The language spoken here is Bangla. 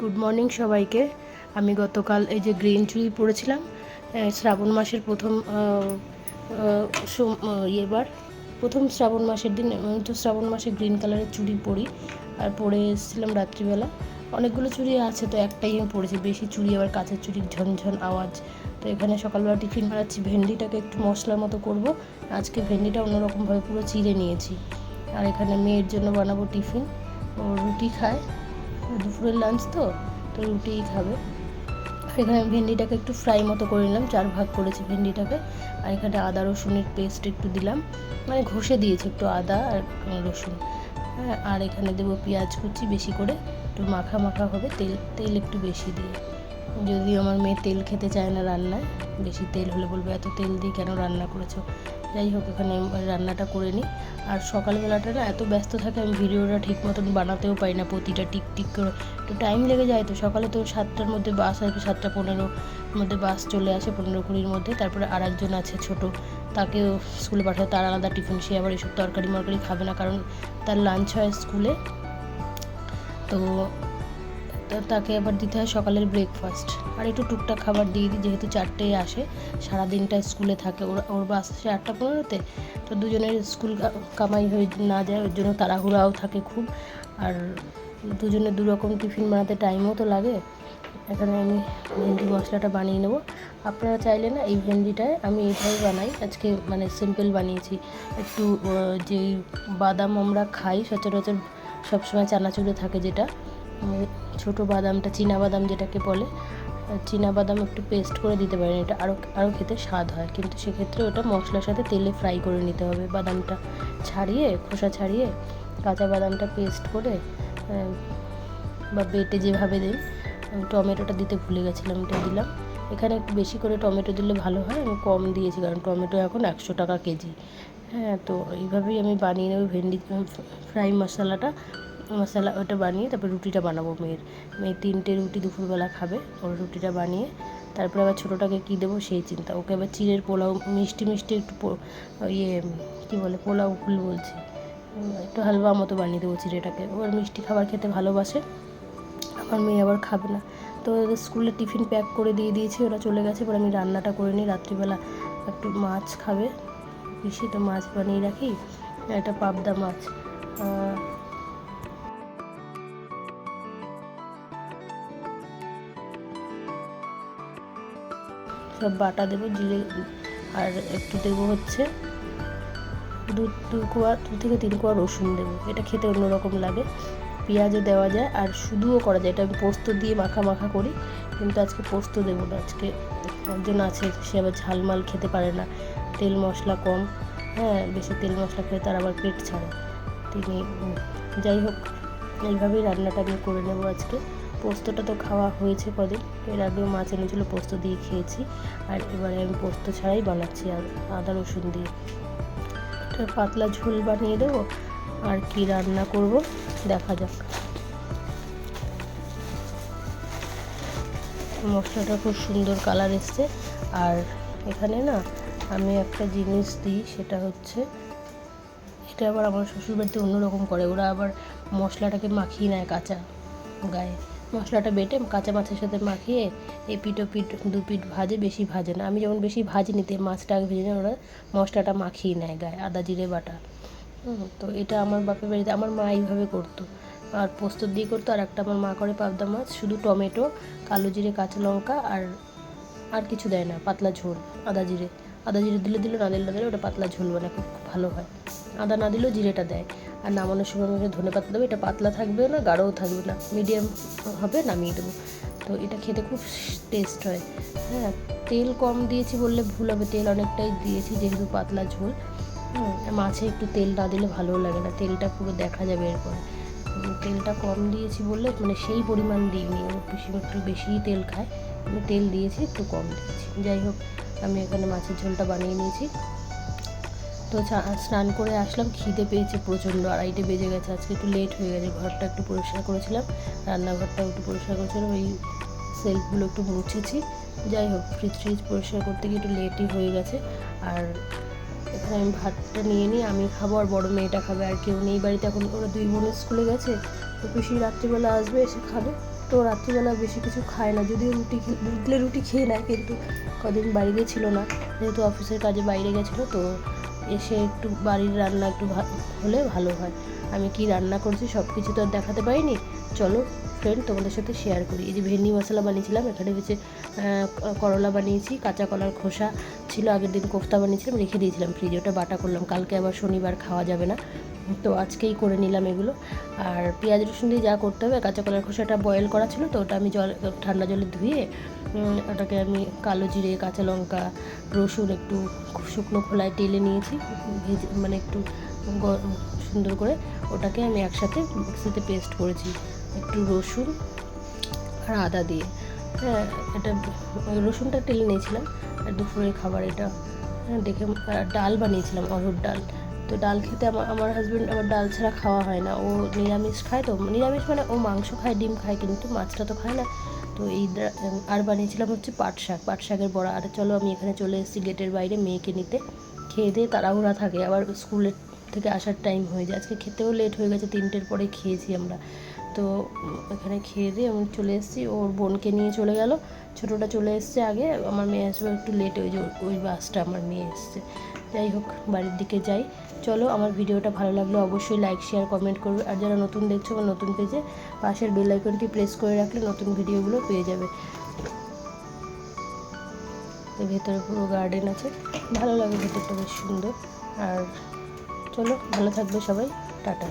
গুড মর্নিং সবাইকে। আমি গতকাল এই যে গ্রিন চুড়ি পরেছিলাম, শ্রাবণ মাসের প্রথম এবার প্রথম শ্রাবণ মাসের দিন। আমি তো শ্রাবণ মাসে গ্রিন কালারের চুড়ি পরি, আর পরে এসেছিলাম রাত্রিবেলা। অনেকগুলো চুড়ি আছে, তো একটাই আমি পরেছি। বেশি চুড়ি আবার কাঁচের চুড়ির ঝনঝন আওয়াজ। তো এখানে সকালবেলা টিফিন বানাচ্ছি, ভেন্ডিটাকে একটু মশলার মতো করব। আজকে ভেন্ডিটা অন্যরকমভাবে পুরো চিড়ে নিয়েছি। আর এখানে মেয়ের জন্য বানাবো টিফিন। ও রুটি খায়, দুপুরের লাঞ্চ তো রুটিই খাবে। আর এখানে ভেন্ডিটাকে একটু ফ্রাই মতো করে নিলাম, 4 ভাগ করেছি ভেন্ডিটাকে। আর এখানে আদা রসুনের পেস্ট একটু দিলাম, মানে ঘষে দিয়েছি একটু আদা আর রসুন। হ্যাঁ, আর এখানে দেবো পেঁয়াজ কুচি বেশি করে, একটু মাখা মাখা হবে, তেল একটু বেশি দিয়ে। যদি আমার মেয়ে তেল খেতে চায় না রান্নায়, বেশি তেল হলে বলবো এত তেল দিয়ে কেন রান্না করেছো। যাই হোক, এখানে রান্নাটা করে নিই। আর সকালবেলাটা না এত ব্যস্ত থাকে, আমি ভিডিওটা ঠিক মতন বানাতেও পারি না, প্রতিটা টিক করে একটু টাইম লেগে যায়। তো সকালে তো 7টার মধ্যে বাস আসবে, 7:15 মধ্যে বাস চলে আসে, 15-20 মধ্যে। তারপরে আর একজন আছে ছোটো, তাকেও স্কুলে পাঠায়, তার আলাদা টিফিন। সে আবার এসব তরকারি মরকারি খাবে না, কারণ তার লাঞ্চ হয় স্কুলে। তো তাকে আবার দিতে হয় সকালের ব্রেকফাস্ট। আর একটু টুকটাক খাবার দিয়ে দিই, যেহেতু 4টেয় আসে, সারাদিনটা স্কুলে থাকে। ওর বাস আসে 8:15-তে। তো দুজনের স্কুল কামাই হয়ে না যায়, ওর জন্য তাড়াহুড়াও থাকে খুব। আর দুজনে দুরকম টিফিন বানাতে টাইমও তো লাগে। এখানে আমি ভেন্ডি মশলাটা বানিয়ে নেব। আপনারা চাইলে না এই ভেন্ডিটায় আমি এইভাবে বানাই, আজকে মানে সিম্পল বানিয়েছি। একটু যেই বাদাম আমরা খাই সচরাচর সবসময় চানাচুরে থাকে, যেটা ছোটো বাদামটা, চীনাবাদাম যেটাকে বলে, চীনাবাদাম একটু পেস্ট করে দিতে পারেন, এটা আরও খেতে স্বাদ হয়। কিন্তু সেক্ষেত্রে ওটা মশলার সাথে তেলে ফ্রাই করে নিতে হবে। বাদামটা ছাড়িয়ে, খোসা ছাড়িয়ে, কাঁচা বাদামটা পেস্ট করে বা বেটে যেভাবে দিন। টমেটোটা দিতে ভুলে গেছিলাম, এটা দিলাম। এখানে একটু বেশি করে টমেটো দিলে ভালো হয়, আমি কম দিয়েছি কারণ টমেটো এখন 100 টাকা কেজি। হ্যাঁ, তো এইভাবেই আমি বানিয়ে নেব ভেন্ডি ফ্রাই মশলা ওটা বানিয়ে তারপর রুটিটা বানাবো। মেয়ে 3টে রুটি দুপুরবেলা খাবে, ওর রুটিটা বানিয়ে তারপরে আবার ছোটোটাকে কী দেবো সেই চিন্তা। ওকে আবার চিড়ের পোলাও, মিষ্টি একটু কী বলে, পোলাও ফুল বলছি, একটু হালুয়া মতো বানিয়ে দেবো চিড়েটাকে। ওর মিষ্টি খাবার খেতে ভালোবাসে, আমার মেয়ে আবার খাবে না। তো ওদের স্কুলে টিফিন প্যাক করে দিয়ে দিয়েছি, ওরা চলে গেছে। এবার আমি রান্নাটা করে নিই। রাত্রিবেলা একটু মাছ খাবে বেশি, তো মাছ বানিয়ে রাখি। এটা পাবদা মাছ। সব বাটা দেবো, জিরে, আর একটু দেবো হচ্ছে দু থেকে 3 কোয়া রসুন দেবো। এটা খেতে অন্যরকম লাগে। পেঁয়াজও দেওয়া যায় আর শুধুও করা যায়, এটা আমি পোস্ত দিয়ে মাখা করি, কিন্তু আজকে পোস্ত দেবো না। আজকে একজন আছে, সে আবার ঝালমাল খেতে পারে না, তেল মশলা কম। হ্যাঁ, বেশি তেল মশলা খেলে তার আবার পেট ছাড়ে তিনি। যাই হোক, এইভাবেই রান্নাটা আমি করে নেবো আজকে। পোস্তটা তো খাওয়া হয়েছে কদিন, এর আগেও মাছ এনেছিলো, পোস্ত দিয়ে খেয়েছি। আর এবারে আমি পোস্ত ছাড়াই বানাচ্ছি, আর আদা রসুন দিয়ে পাতলা ঝোল বানিয়ে দেবো। আর কি রান্না করব দেখা যাক। মশলাটা খুব সুন্দর কালার এসছে। আর এখানে না আমি একটা জিনিস দিই, সেটা হচ্ছে, এটা আবার আমার শ্বশুরবাড়িতে অন্যরকম করে। ওরা আবার মশলাটাকে মাখিয়ে নেয় কাঁচা গায়ে, মশলাটা বেটে কাঁচা মাছের সাথে মাখিয়ে এপিট ওপিট 2 পিঠ ভাজে, বেশি ভাজে না। আমি যেমন বেশি ভাজি নিতে, মাছটা আগে ভেজে নেয়, ওরা মশলাটা মাখিয়ে নেয় গায়ে, আদা জিরে বাটা। তো এটা আমার বাপের বাড়িতে আমার মা এইভাবে করতো, আর পোস্ত দিয়ে করতো। আর একটা আমার মা করে পাবদা মাছ, শুধু টমেটো, কালো জিরে, কাঁচা লঙ্কা, আর কিছু দেয় না, পাতলা ঝোল। আদা জিরে দিলে না দিলে ওটা পাতলা ঝোল বানায়, খুব ভালো হয়। আদা না দিলেও জিরেটা দেয়। আর নামানোর সময় আমি ধনেপাতা দেবো। এটা পাতলা থাকবে না, গাঢ়ও থাকবে না, মিডিয়াম হবে, নামিয়ে দেবো। তো এটা খেতে খুব টেস্ট হয়। হ্যাঁ, তেল কম দিয়েছি বললে ভুল হবে, তেল অনেকটাই দিয়েছি যেহেতু পাতলা ঝোল। মাছে একটু তেল না দিলে ভালোও লাগে না, তেলটা পুরো দেখা যাবে এরপরে। তেলটা কম দিয়েছি বললে, মানে সেই পরিমাণ দিইনি, ও একটু বেশিই তেল খায়, আমি তেল দিয়েছি, একটু কম দিয়েছি। যাই হোক, আমি এখানে মাছের ঝোলটা বানিয়ে নিয়েছি। তো স্নান করে আসলাম, খিদে পেয়েছে প্রচণ্ড, 2:30 বেজে গেছে। আজকে একটু লেট হয়ে গেছে। ঘরটা একটু পরিষ্কার করেছিলাম, রান্নাঘরটাও একটু পরিষ্কার করেছিলাম, ওই সেলফগুলো একটু মুছেছি। যাই হোক, ফ্রিজ পরিষ্কার করতে গিয়ে একটু লেটই হয়ে গেছে। আর এখানে আমি ভাতটা নিয়ে নিই, আমি খাবো আর বড় মেয়েটা খাবে, আর কেউ নেই বাড়িতে এখন। ওরা 2 বোনের স্কুলে গেছে, তো পিসি রাত্রিবেলা আসবে, এসে খাবে। তো রাত্রিবেলা বেশি কিছু খায় না, যদিও রুটি খেয়ে নেয়, কিন্তু কদিন বাড়িতে ছিল না, যেহেতু অফিসের কাজে বাইরে গেছিলো, তো এসে একটু বাড়ির রান্না একটু হলে ভালো হয়। আমি কি রান্না করছি সব কিছু তো আর দেখাতে পারিনি, চলো ফ্রেন্ড তোমাদের সাথে শেয়ার করি। এই যে ভেন্ডি মশলা বানিয়েছিলাম, এখানে হচ্ছে করলা বানিয়েছি, কাঁচা কলার খোসা ছিল, আগের দিন কোফতা বানিয়েছিলাম, রেখে দিয়েছিলাম ফ্রিজে, ওটা বাটা করলাম, কালকে আবার শনিবার খাওয়া যাবে না, তো আজকেই করে নিলাম এগুলো। আর পেঁয়াজ রসুন দিয়ে যা করতে হবে, কাঁচা কলার খোসাটা বয়েল করা ছিল, তো ওটা আমি ঠান্ডা জলে ধুয়ে ওটাকে আমি কালো জিরে, কাঁচা লঙ্কা, রসুন একটু শুকনো খোলায় টেলে নিয়েছি, মানে একটু সুন্দর করে ওটাকে আমি একসাথে মিক্সিতে পেস্ট করেছি, একটু রসুন আর আদা দিয়ে। হ্যাঁ, এটা রসুনটা টেলে নিয়েছিলাম, আর দুপুরের খাবার এটা। দেখে ডাল বানিয়েছিলাম, অরহর ডাল। তো ডাল খেতে আমার হাজব্যান্ড আবার ডাল ছাড়া খাওয়া হয় না, ও নিরামিষ খায়, তো নিরামিষ মানে ও মাংস খায়, ডিম খায়, কিন্তু মাছটা তো খায় না। তো আর বানিয়েছিলাম হচ্ছে পাট শাকের বড়া। আর চলো আমি এখানে চলে এসেছি গেটের বাইরে মেয়েকে নিতে, খেয়ে দিয়ে তাড়াহুড়া থাকে, আবার স্কুলের থেকে আসার টাইম হয়ে যায়, আজকে খেতেও লেট হয়ে গেছে, 3টের পরে খেয়েছি আমরা। তো এখানে খেয়ে দিয়ে আমি চলে এসেছি, ওর বোনকে নিয়ে চলে গেল, ছোটোটা চলে এসছে আগে, আমার মেয়ে আসবে একটু লেট, ওই বাসটা আমার মেয়ে এসছে। যাই হোক, বাড়ির দিকে যাই। চলো, আমার ভিডিওটা ভালো লাগলে অবশ্যই লাইক শেয়ার কমেন্ট করবে, আর যারা নতুন দেখছো বা নতুন পেজে, পাশের বেল আইকনটি প্রেস করে রাখলে নতুন ভিডিওগুলো পেয়ে যাবে। তো ভেতরে পুরো গার্ডেন আছে, ভালো লাগে, ভেতরটা বেশ সুন্দর। আর চলো, ভালো থাকবে সবাই, টাটা।